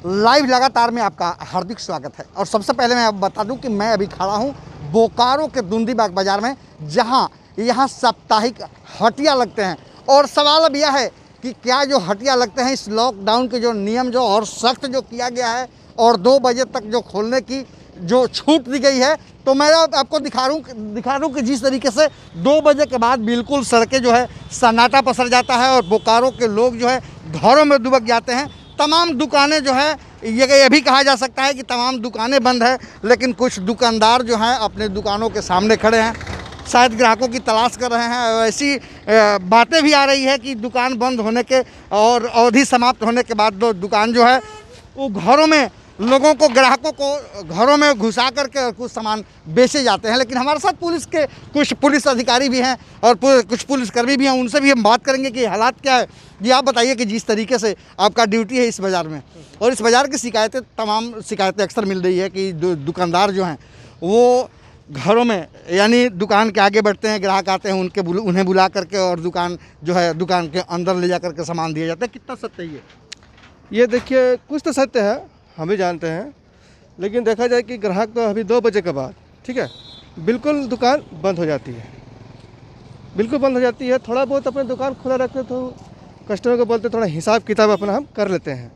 Live लगातार में आपका हार्दिक स्वागत है। और सबसे पहले मैं बता दूं कि मैं अभी खड़ा हूं बोकारो के दुंदीबाग बाज़ार में, जहां यहाँ साप्ताहिक हटिया लगते हैं। और सवाल अब यह है कि क्या जो हटिया लगते हैं, इस लॉकडाउन के जो नियम जो और सख्त जो किया गया है और 2 बजे तक जो खोलने की जो छूट दी गई है, तो मैं आपको दिखा दूँ कि जिस तरीके से 2 बजे के बाद बिल्कुल सड़कें जो है सन्नाटा पसर जाता है और बोकारो के लोग जो है घरों में दुबक जाते हैं। तमाम दुकानें जो है ये भी कहा जा सकता है कि तमाम दुकानें बंद है, लेकिन कुछ दुकानदार जो हैं अपने दुकानों के सामने खड़े हैं, शायद ग्राहकों की तलाश कर रहे हैं। ऐसी बातें भी आ रही है कि दुकान बंद होने के और अवधि समाप्त होने के बाद दुकान जो है वो घरों में लोगों को, ग्राहकों को घरों में घुसा करके और कुछ सामान बेचे जाते हैं। लेकिन हमारे साथ पुलिस के कुछ पुलिस अधिकारी भी हैं और कुछ पुलिसकर्मी भी हैं, उनसे भी हम बात करेंगे कि हालात क्या है। जी आप बताइए कि जिस तरीके से आपका ड्यूटी है इस बाज़ार में और इस बाज़ार की तमाम शिकायतें अक्सर मिल रही है कि दुकानदार जो हैं वो घरों में यानी दुकान के आगे बैठते हैं, ग्राहक आते हैं उन्हें बुला करके और दुकान जो है दुकान के अंदर ले जा करके सामान दिया जाता है। कितना सत्य है ये देखिए, कुछ तो सत्य है, हम भी जानते हैं, लेकिन देखा जाए कि ग्राहक तो अभी 2 बजे के बाद, ठीक है, बिल्कुल दुकान बंद हो जाती है, बिल्कुल बंद हो जाती है। थोड़ा बहुत अपने दुकान खुला रखते तो कस्टमर को बोलते थोड़ा हिसाब किताब अपना हम कर लेते हैं,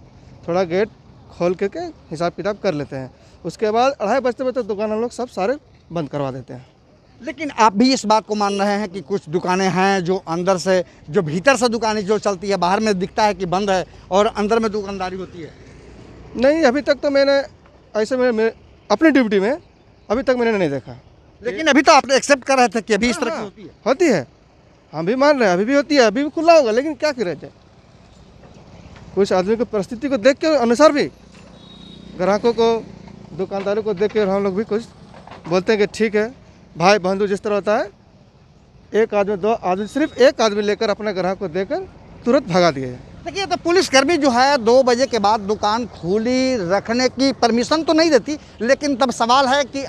थोड़ा गेट खोल करके हिसाब किताब कर लेते हैं। उसके बाद 2:30 बजते बजते दुकान हम लोग सब सारे बंद करवा देते हैं। लेकिन आप भी इस बात को मान रहे हैं कि कुछ दुकानें हैं जो अंदर से, जो भीतर से दुकानें जो चलती है, बाहर में दिखता है कि बंद है और अंदर में दुकानदारी होती है। नहीं, अभी तक तो मैंने ऐसे में अपनी ड्यूटी में अभी तक मैंने नहीं देखा। लेकिन अभी तो आप एक्सेप्ट कर रहे थे कि अभी इस तरह की होती है, हम भी मान रहे हैं, अभी भी होती है, अभी भी खुला होगा, लेकिन क्या किया जाए, कुछ आदमी की परिस्थिति को देख के अनुसार भी ग्राहकों को, दुकानदारों को देख कर हम लोग भी कुछ बोलते हैं कि ठीक है भाई बंधु, जिस तरह होता है, एक आदमी 2 आदमी, सिर्फ एक आदमी लेकर अपने ग्राहक को देकर तुरंत भगा दिया जाए। देखिए, तो पुलिसकर्मी जो है 2 बजे के बाद दुकान खुली रखने की परमिशन तो नहीं देती, लेकिन तब सवाल है कि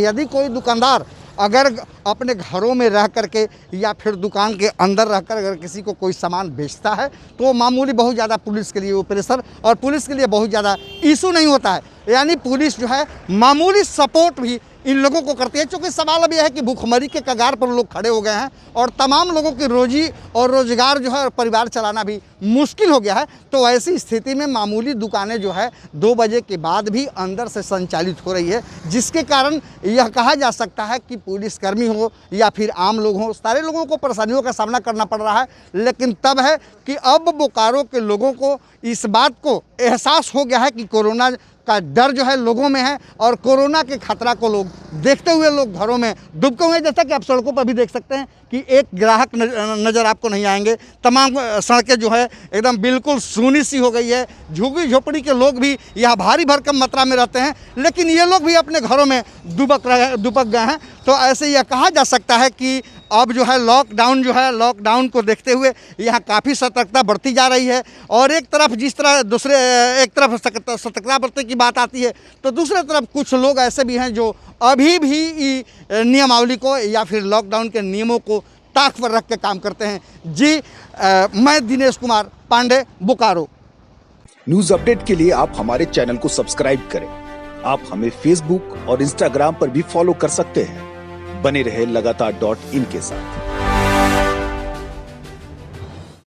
यदि कोई दुकानदार अगर अपने घरों में रह करके या फिर दुकान के अंदर रहकर अगर किसी को कोई सामान बेचता है तो मामूली बहुत ज़्यादा पुलिस के लिए वो प्रेशर और पुलिस के लिए बहुत ज़्यादा इशू नहीं होता है। यानी पुलिस जो है मामूली सपोर्ट भी इन लोगों को करती है, क्योंकि सवाल अब यह है कि भूखमरी के कगार पर लोग खड़े हो गए हैं और तमाम लोगों की रोजी और रोजगार जो है परिवार चलाना भी मुश्किल हो गया है। तो ऐसी स्थिति में मामूली दुकानें जो है 2 बजे के बाद भी अंदर से संचालित हो रही है, जिसके कारण यह कहा जा सकता है कि पुलिसकर्मी हो या फिर आम लोग हों, सारे लोगों को परेशानियों का सामना करना पड़ रहा है। लेकिन तब है कि अब बोकारो के लोगों को इस बात को एहसास हो गया है कि कोरोना का डर जो है लोगों में है और कोरोना के खतरा को लोग देखते हुए लोग घरों में डूबते हुए, जैसा कि आप सड़कों पर भी देख सकते हैं कि एक ग्राहक नज़र आपको नहीं आएंगे। तमाम सड़कें जो है एकदम बिल्कुल सूनी सी हो गई है। झुग्गी झोपड़ी के लोग भी यहाँ भारी भरकम मात्रा में रहते हैं, लेकिन ये लोग भी अपने घरों में दुबक गए हैं। तो ऐसे यह कहा जा सकता है कि अब जो है लॉकडाउन को देखते हुए यहाँ काफ़ी सतर्कता बढ़ती जा रही है। और एक तरफ जिस तरह एक तरफ सतर्कता बरतने की बात आती है, तो दूसरी तरफ कुछ लोग ऐसे भी हैं जो अभी भी नियमावली को या फिर लॉकडाउन के नियमों को ताक पर रख के काम करते हैं। जी मैं दिनेश कुमार पांडे, बोकारो। न्यूज अपडेट के लिए आप हमारे चैनल को सब्सक्राइब करें। आप हमें फेसबुक और इंस्टाग्राम पर भी फॉलो कर सकते हैं। बने रहे लगातार .in के साथ।